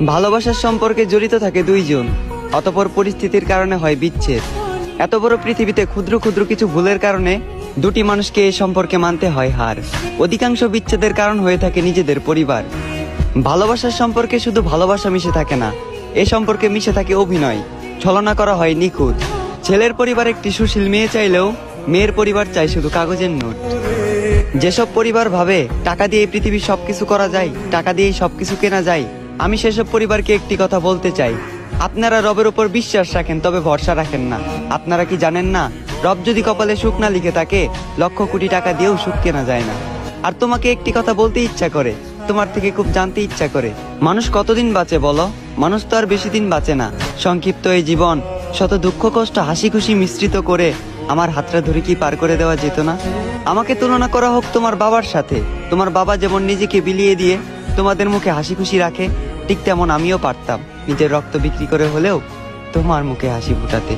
ভালোবাসার সম্পর্কে জড়িত থাকে দুইজন, অতঃপর পরিস্থিতির কারণে হয় বিচ্ছেদ। এত বড় পৃথিবীতে ক্ষুদ্র ক্ষুদ্র কিছু ভুলের কারণে দুটি মানুষকে এই সম্পর্কে মানতে হয় হার। অধিকাংশ বিচ্ছেদের কারণ হয়ে থাকে নিজেদের পরিবার। ভালোবাসার সম্পর্কে শুধু ভালোবাসা মিশে থাকে না, এ সম্পর্কে মিশে থাকে অভিনয়, ছলনা করা হয় নিখুঁত। ছেলের পরিবার একটি সুশীল মেয়ে চাইলেও মেয়ের পরিবার চায় শুধু কাগজের নোট। যেসব পরিবার ভাবে টাকা দিয়ে এই পৃথিবীর সবকিছু করা যায়, টাকা দিয়েই সবকিছু কেনা যায়, আমি সেসব পরিবারকে একটি কথা বলতে চাই, আপনারা রবের উপর বিশ্বাস রাখেন তবে ভরসা রাখেন না। আপনারা কি জানেন না, রব যদি কপালে সুখ না লিখে থাকে, লক্ষ কোটি টাকা দিয়েও সুখ কেনা যায় না। আর তোমাকে একটি কথা বলতে ইচ্ছা করে, তোমার থেকে খুব জানতে ইচ্ছা করে, মানুষ কতদিন বাঁচে বলো? মানুষ তো আর বেশি দিন বাঁচে না। সংক্ষিপ্ত এই জীবন শত দুঃখ কষ্ট হাসি খুশি মিশ্রিত করে আমার হাতটা ধরে কি পার করে দেওয়া যেত না? আমাকে তুলনা করা হোক তোমার বাবার সাথে। তোমার বাবা যেমন নিজেকে বিলিয়ে দিয়ে তোমাদের মুখে হাসি খুশি রাখে, ঠিক তেমন আমিও পারতাম নিজের রক্ত বিক্রি করে হলেও তোমার মুখে হাসি ফুটাতে।